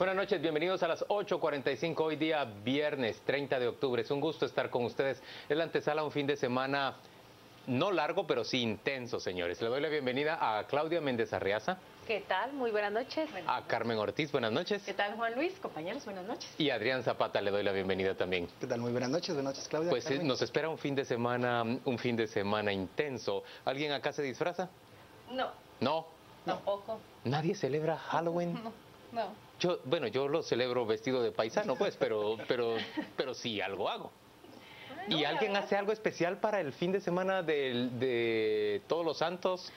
Buenas noches, bienvenidos a las 8:45, hoy día viernes 30 de octubre. Es un gusto estar con ustedes. Es la antesala a un fin de semana no largo, pero sí intenso, señores. Le doy la bienvenida a Claudia Méndez Arriaza. ¿Qué tal? Muy buenas noches. A Carmen Ortiz, buenas noches. ¿Qué tal, Juan Luis? Compañeros, buenas noches. Y a Adrián Zapata le doy la bienvenida también. ¿Qué tal? Muy buenas noches, Claudia. Pues nos espera un fin de semana intenso. ¿Alguien acá se disfraza? No. ¿No? Tampoco. ¿Nadie celebra Halloween? No. Yo lo celebro vestido de paisano, pues, pero sí algo hago. ¿Y alguien hace algo especial para el fin de semana de Todos los Santos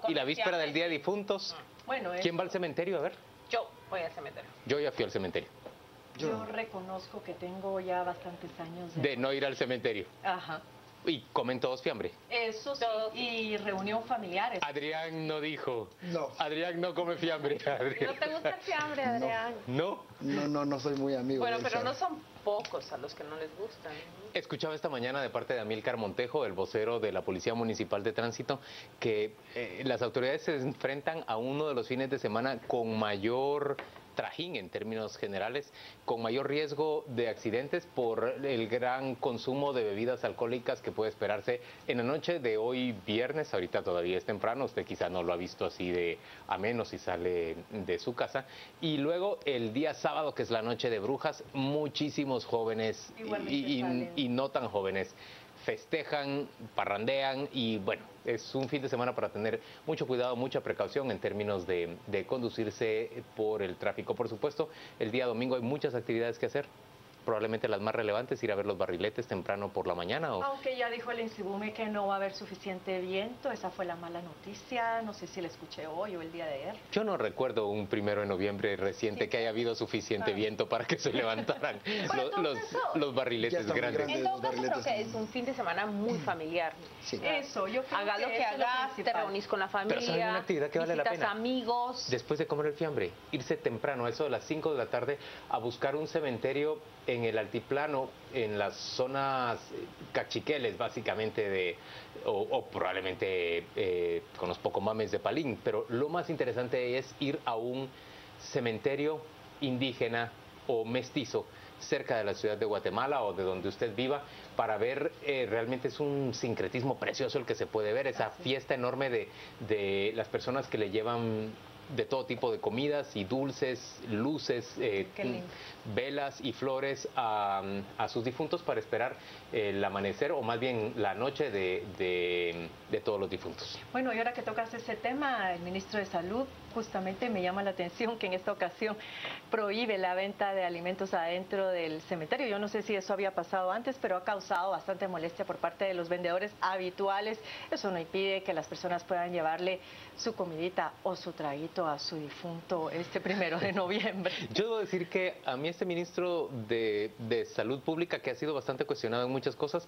y la víspera del Día de Difuntos? Bueno, ¿Quién va al cementerio? A ver. Yo voy al cementerio. Yo ya fui al cementerio. Yo reconozco que tengo ya bastantes años de no ir al cementerio. Ajá. Y comen todos fiambre. Eso sí, y reunión familiares. Adrián no dijo. No. Adrián no come fiambre. Adrián. ¿No te gusta el fiambre, Adrián? ¿No? No soy muy amigo. Bueno, del pero fiambre. no son pocos a los que no les gustan. Escuchaba esta mañana de parte de Amílcar Montejo, el vocero de la Policía Municipal de Tránsito, que las autoridades se enfrentan a uno de los fines de semana con mayor trajín en términos generales, con mayor riesgo de accidentes por el gran consumo de bebidas alcohólicas que puede esperarse en la noche de hoy viernes. Ahorita todavía es temprano, usted quizá no lo ha visto así de ameno si sale de su casa. Y luego el día sábado, que es la noche de brujas, muchísimos jóvenes y no tan jóvenes festejan, parrandean y bueno, es un fin de semana para tener mucho cuidado, mucha precaución en términos de conducirse por el tráfico. Por supuesto, el día domingo hay muchas actividades que hacer. Probablemente las más relevantes, ir a ver los barriletes temprano por la mañana. Aunque ya dijo el Insibume que no va a haber suficiente viento, esa fue la mala noticia, no sé si la escuché hoy o el día de ayer. Yo no recuerdo un 1 de noviembre reciente que haya habido suficiente viento para que se levantaran los barriletes grandes. En todo caso, creo que es un fin de semana muy familiar. Sí. Eso, yo creo Haga lo que eso es lo hagas, te principal. reunís con la Pero ¿saben familia, una actividad que vale la visitas pena? amigos. Después de comer el fiambre, irse temprano, a eso de las 5 de la tarde, a buscar un cementerio en el altiplano, en las zonas cachiqueles, básicamente, o probablemente con los pocomames de Palín. Pero lo más interesante es ir a un cementerio indígena o mestizo cerca de la ciudad de Guatemala o de donde usted viva, para ver, realmente es un sincretismo precioso el que se puede ver, esa fiesta enorme de las personas que le llevan de todo tipo de comidas y dulces, luces, velas y flores a sus difuntos para esperar el amanecer o más bien la noche de todos los difuntos. Bueno, y ahora que tocas ese tema, el ministro de Salud justamente me llama la atención que en esta ocasión prohíbe la venta de alimentos adentro del cementerio. Yo no sé si eso había pasado antes, pero ha causado bastante molestia por parte de los vendedores habituales. Eso no impide que las personas puedan llevarle su comidita o su traguito a su difunto este 1 de noviembre. Yo debo decir que a mí este ministro de Salud Pública, que ha sido bastante cuestionado en muchas cosas,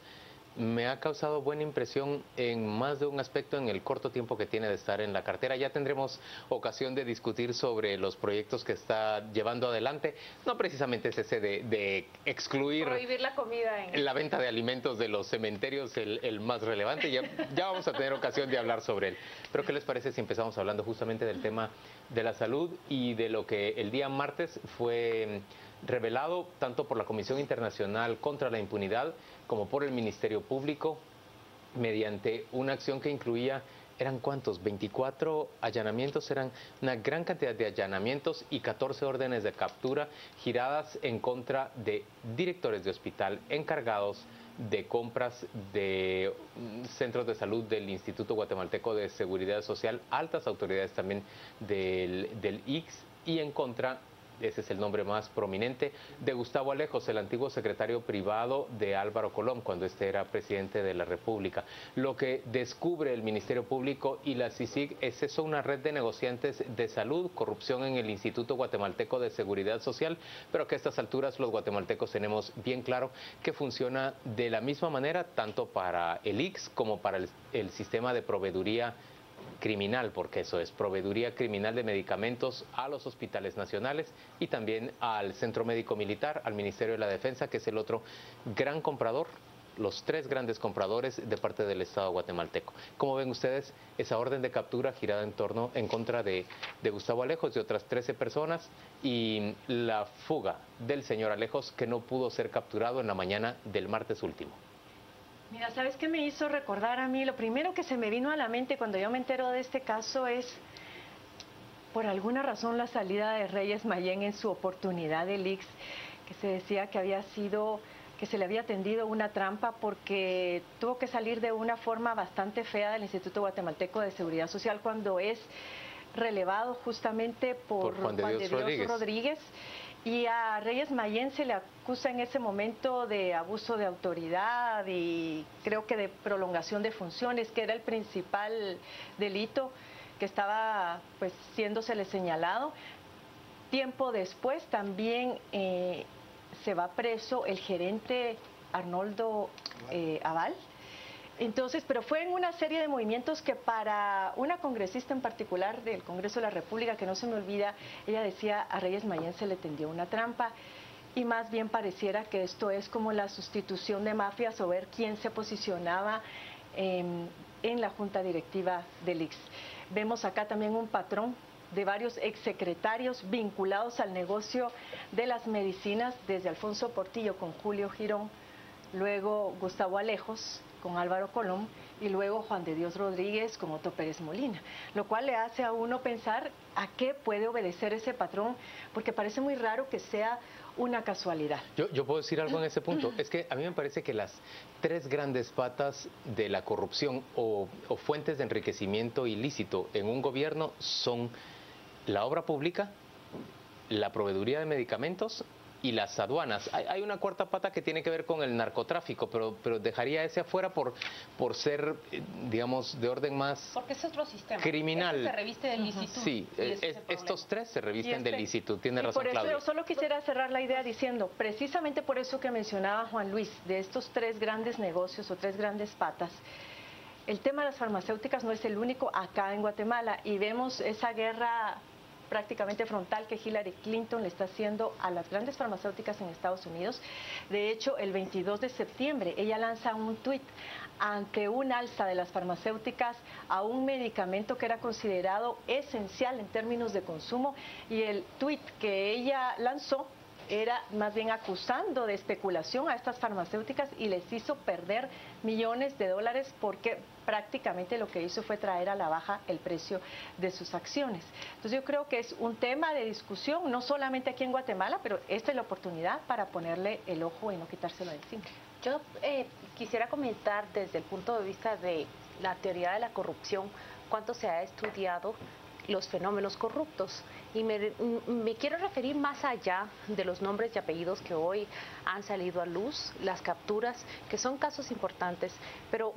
me ha causado buena impresión en más de un aspecto en el corto tiempo que tiene de estar en la cartera. Ya tendremos ocasión de discutir sobre los proyectos que está llevando adelante. No precisamente es ese de excluir... Prohibir la comida en... La venta de alimentos de los cementerios, el más relevante. Ya vamos a tener ocasión de hablar sobre él. Pero ¿qué les parece si empezamos hablando justamente del tema de la salud y de lo que el día martes fue revelado tanto por la Comisión Internacional contra la Impunidad como por el Ministerio Público mediante una acción que incluía, ¿eran cuántos? 24 allanamientos, eran una gran cantidad de allanamientos y 14 órdenes de captura giradas en contra de directores de hospital, encargados de compras de centros de salud del Instituto Guatemalteco de Seguridad Social, altas autoridades también del ICS y en contra, ese es el nombre más prominente, de Gustavo Alejos, el antiguo secretario privado de Álvaro Colón, cuando este era presidente de la República. Lo que descubre el Ministerio Público y la CICIG es eso, una red de negociantes de salud, corrupción en el Instituto Guatemalteco de Seguridad Social, pero que a estas alturas los guatemaltecos tenemos bien claro que funciona de la misma manera, tanto para el ICS como para el sistema de proveeduría criminal, porque eso es proveeduría criminal de medicamentos a los hospitales nacionales y también al Centro Médico Militar, al Ministerio de la Defensa, que es el otro gran comprador los 3 grandes compradores de parte del Estado guatemalteco. ¿Cómo ven ustedes esa orden de captura girada en contra de Gustavo Alejos y otras 13 personas y la fuga del señor Alejos, que no pudo ser capturado en la mañana del martes último? Mira, ¿sabes qué me hizo recordar a mí? Lo primero que se me vino a la mente cuando yo me entero de este caso es, por alguna razón, la salida de Reyes Mayén en su oportunidad del IX, que se decía que había sido, que se le había tendido una trampa porque tuvo que salir de una forma bastante fea del Instituto Guatemalteco de Seguridad Social cuando es relevado justamente por Juan de Dios Rodríguez. Y a Reyes Mayén se le acusa en ese momento de abuso de autoridad y creo que de prolongación de funciones, que era el principal delito que estaba pues siéndosele señalado. Tiempo después también se va preso el gerente Arnoldo Aval. Entonces, pero fue en una serie de movimientos que para una congresista en particular del Congreso de la República, que no se me olvida, ella decía a Reyes Mayén se le tendió una trampa y más bien pareciera que esto es como la sustitución de mafias o ver quién se posicionaba en la junta directiva del IX. Vemos acá también un patrón de varios exsecretarios vinculados al negocio de las medicinas, desde Alfonso Portillo con Julio Girón, luego Gustavo Alejos con Álvaro Colón y luego Juan de Dios Rodríguez con Otto Pérez Molina, lo cual le hace a uno pensar a qué puede obedecer ese patrón, porque parece muy raro que sea una casualidad. Yo puedo decir algo en ese punto. Es que a mí me parece que las 3 grandes patas de la corrupción o fuentes de enriquecimiento ilícito en un gobierno son la obra pública, la proveeduría de medicamentos y las aduanas. Hay una cuarta pata que tiene que ver con el narcotráfico, pero dejaría ese afuera por ser, digamos, de orden más porque es otro sistema criminal. Este se reviste del licitud. Sí, estos 3 se revisten del licitud, tiene razón Por eso Claudia. yo solo quisiera cerrar la idea diciendo, precisamente por eso que mencionaba Juan Luis, de estos 3 grandes negocios o 3 grandes patas, el tema de las farmacéuticas no es el único acá en Guatemala y vemos esa guerra prácticamente frontal que Hillary Clinton le está haciendo a las grandes farmacéuticas en Estados Unidos. De hecho, el 22 de septiembre ella lanza un tuit ante un alza de las farmacéuticas a un medicamento que era considerado esencial en términos de consumo, y el tuit que ella lanzó era más bien acusando de especulación a estas farmacéuticas y les hizo perder millones de dólares porque prácticamente lo que hizo fue traer a la baja el precio de sus acciones. Entonces yo creo que es un tema de discusión, no solamente aquí en Guatemala, pero esta es la oportunidad para ponerle el ojo y no quitárselo de encima. Yo quisiera comentar desde el punto de vista de la teoría de la corrupción, cuánto se ha estudiado los fenómenos corruptos. Y me quiero referir más allá de los nombres y apellidos que hoy han salido a luz, las capturas, que son casos importantes, pero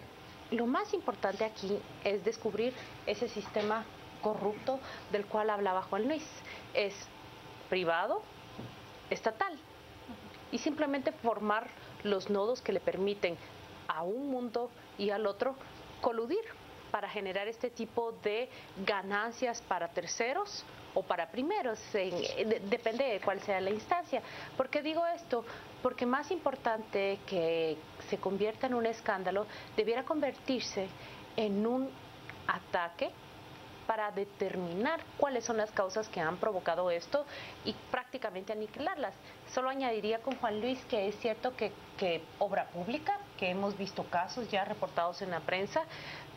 lo más importante aquí es descubrir ese sistema corrupto del cual hablaba Juan Luis. Es privado, estatal, y simplemente formar los nodos que le permiten a un mundo y al otro coludir para generar este tipo de ganancias para terceros o para primeros, depende de cuál sea la instancia. ¿Por qué digo esto? Porque más importante que se convierta en un escándalo, debiera convertirse en un ataque para determinar cuáles son las causas que han provocado esto y prácticamente aniquilarlas. Solo añadiría con Juan Luis que es cierto que obra pública, que hemos visto casos ya reportados en la prensa,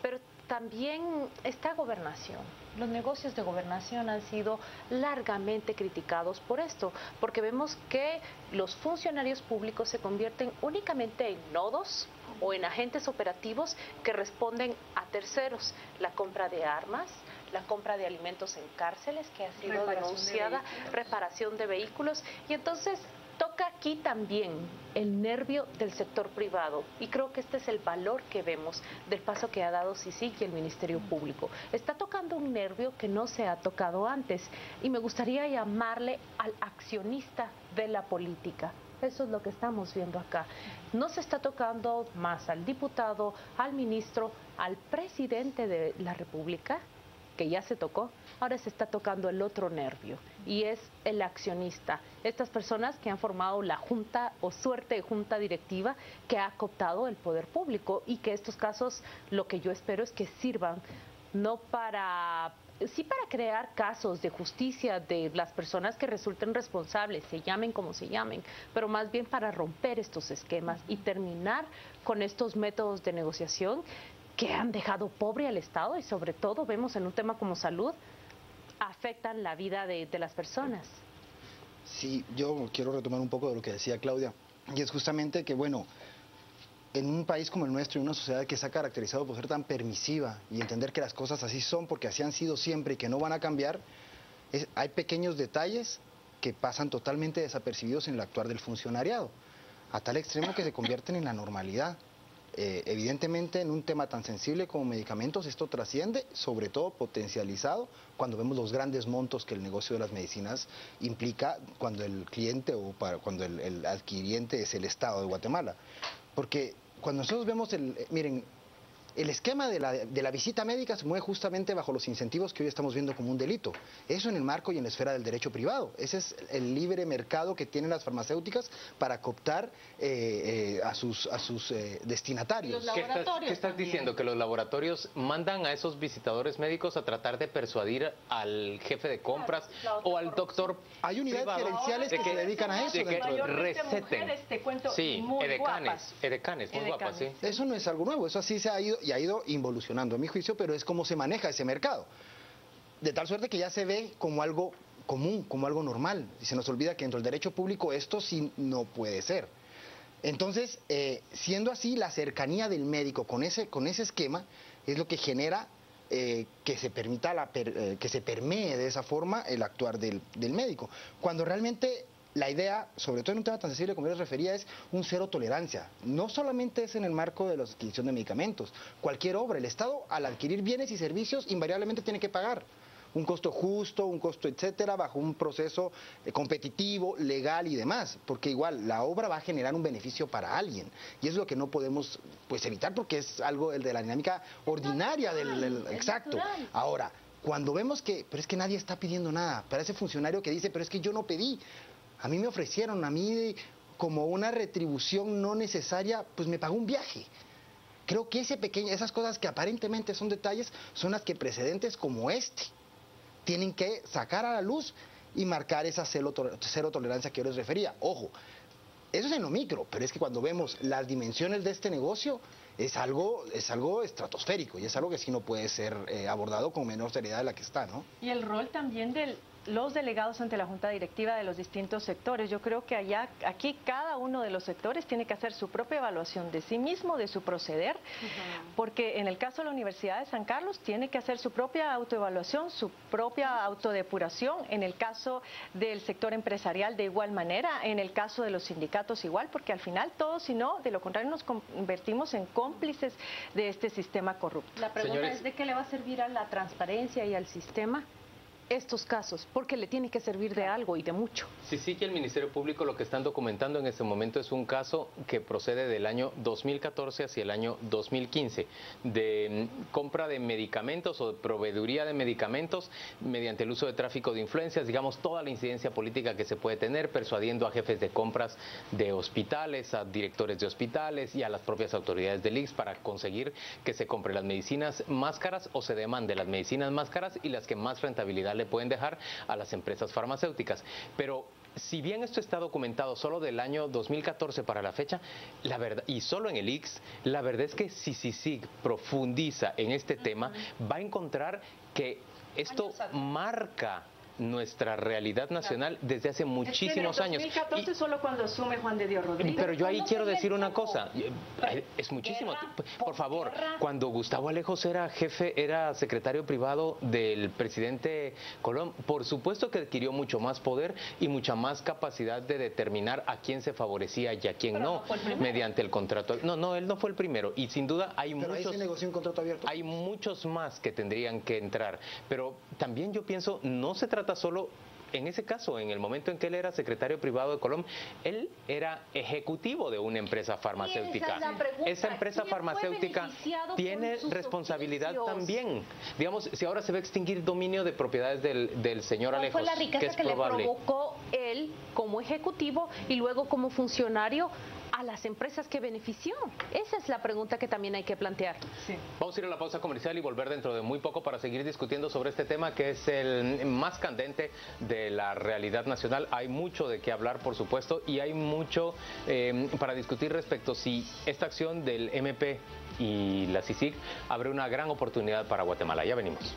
pero también esta gobernación. Los negocios de gobernación han sido largamente criticados por esto, porque vemos que los funcionarios públicos se convierten únicamente en nodos o en agentes operativos que responden a terceros. La compra de armas, la compra de alimentos en cárceles, que ha sido denunciada, reparación de vehículos, y entonces toca aquí también el nervio del sector privado, y creo que este es el valor que vemos del paso que ha dado CICIG y el Ministerio Público. Está tocando un nervio que no se ha tocado antes, y me gustaría llamarle al accionista de la política. Eso es lo que estamos viendo acá. No se está tocando más al diputado, al ministro, al presidente de la República, que ya se tocó, ahora se está tocando el otro nervio y es el accionista. Estas personas que han formado la junta o suerte de junta directiva que ha cooptado el poder público y que estos casos lo que yo espero es que sirvan no para... sí para crear casos de justicia de las personas que resulten responsables, se llamen como se llamen, pero más bien para romper estos esquemas y terminar con estos métodos de negociación que han dejado pobre al Estado y sobre todo vemos en un tema como salud, afectan la vida de las personas. Sí, yo quiero retomar un poco de lo que decía Claudia, y es justamente que, bueno, en un país como el nuestro, en una sociedad que se ha caracterizado por ser tan permisiva y entender que las cosas así son porque así han sido siempre y que no van a cambiar, hay pequeños detalles que pasan totalmente desapercibidos en el actuar del funcionariado, a tal extremo que se convierten en la normalidad. Evidentemente en un tema tan sensible como medicamentos esto trasciende, sobre todo potencializado cuando vemos los grandes montos que el negocio de las medicinas implica cuando el cliente o cuando el adquiriente es el Estado de Guatemala. Porque cuando nosotros vemos miren, el esquema de la visita médica se mueve justamente bajo los incentivos que hoy estamos viendo como un delito. Eso en el marco y en la esfera del derecho privado. Ese es el libre mercado que tienen las farmacéuticas para cooptar a sus destinatarios. ¿Qué estás diciendo? ¿Que los laboratorios mandan a esos visitadores médicos a tratar de persuadir al jefe de compras o al doctor? Hay unidades gerenciales que se dedican a eso. De que receten. Sí, edecanes, muy guapas, sí. Eso no es algo nuevo, eso así se ha ido y ha ido involucionando a mi juicio, pero es cómo se maneja ese mercado. De tal suerte que ya se ve como algo común, como algo normal. Y se nos olvida que dentro del derecho público esto sí no puede ser. Entonces, siendo así, la cercanía del médico con ese esquema es lo que genera que se permita que se permee de esa forma el actuar del médico. Cuando realmente la idea, sobre todo en un tema tan sensible como yo les refería, es un cero tolerancia. No solamente es en el marco de la adquisición de medicamentos. Cualquier obra, el Estado al adquirir bienes y servicios invariablemente tiene que pagar un costo justo, un costo etcétera, bajo un proceso competitivo, legal y demás, porque igual la obra va a generar un beneficio para alguien y es lo que no podemos pues evitar porque es algo de la dinámica ordinaria del exacto. Ahora, cuando vemos que, pero es que nadie está pidiendo nada, para ese funcionario que dice, pero es que yo no pedí, a mí me ofrecieron, a mí como una retribución no necesaria, pues me pagó un viaje. Creo que esas cosas que aparentemente son detalles son las que precedentes como este tienen que sacar a la luz y marcar esa cero tolerancia que yo les refería. Ojo, eso es en lo micro, pero es que cuando vemos las dimensiones de este negocio es algo estratosférico y es algo que sí no puede ser abordado con menor seriedad de la que está, ¿no? Y el rol también de los delegados ante la Junta Directiva de los distintos sectores. Yo creo que aquí cada uno de los sectores tiene que hacer su propia evaluación de sí mismo, de su proceder, porque en el caso de la Universidad de San Carlos tiene que hacer su propia autoevaluación, su propia autodepuración, en el caso del sector empresarial de igual manera, en el caso de los sindicatos igual, porque al final todos, si no, de lo contrario nos convertimos en cómplices de este sistema corrupto. La pregunta es ¿de qué le va a servir a la transparencia y al sistema estos casos? Porque le tiene que servir de algo y de mucho. Sí, que el Ministerio Público lo que están documentando en este momento es un caso que procede del año 2014 hacia el año 2015, de compra de medicamentos o de proveeduría de medicamentos mediante el uso de tráfico de influencias, digamos, toda la incidencia política que se puede tener, persuadiendo a jefes de compras de hospitales, a directores de hospitales y a las propias autoridades del ICS para conseguir que se compre las medicinas más caras o se demande las medicinas más caras y las que más rentabilidad le pueden dejar a las empresas farmacéuticas. Pero si bien esto está documentado solo del año 2014 para la fecha, la verdad, y solo en el ICS, la verdad es que si profundiza en este tema, va a encontrar que esto marca nuestra realidad nacional desde hace muchísimos años. 2014 solo cuando asume Juan de Dios Rodríguez. Pero yo ahí quiero decir una cosa, es muchísimo. Por favor, cuando Gustavo Alejos era secretario privado del presidente Colón, por supuesto que adquirió mucho más poder y mucha más capacidad de determinar a quién se favorecía y a quién no, mediante el contrato. No, él no fue el primero y sin duda hay muchos. Ahí se negoció un contrato abierto. Hay muchos más que tendrían que entrar, pero también yo pienso, no se trata solo en ese caso, en el momento en que él era secretario privado de Colom, él era ejecutivo de una empresa farmacéutica. Esa empresa farmacéutica tiene responsabilidad también. Digamos, si ahora se va a extinguir dominio de propiedades del señor Alejos, fue la riqueza que le provocó él como ejecutivo y luego como funcionario a las empresas que benefició? Esa es la pregunta que también hay que plantear. Sí. Vamos a ir a la pausa comercial y volver dentro de muy poco para seguir discutiendo sobre este tema que es el más candente de la realidad nacional. Hay mucho de qué hablar, por supuesto, y hay mucho para discutir respecto si esta acción del MP y la CICIG abre una gran oportunidad para Guatemala. Ya venimos.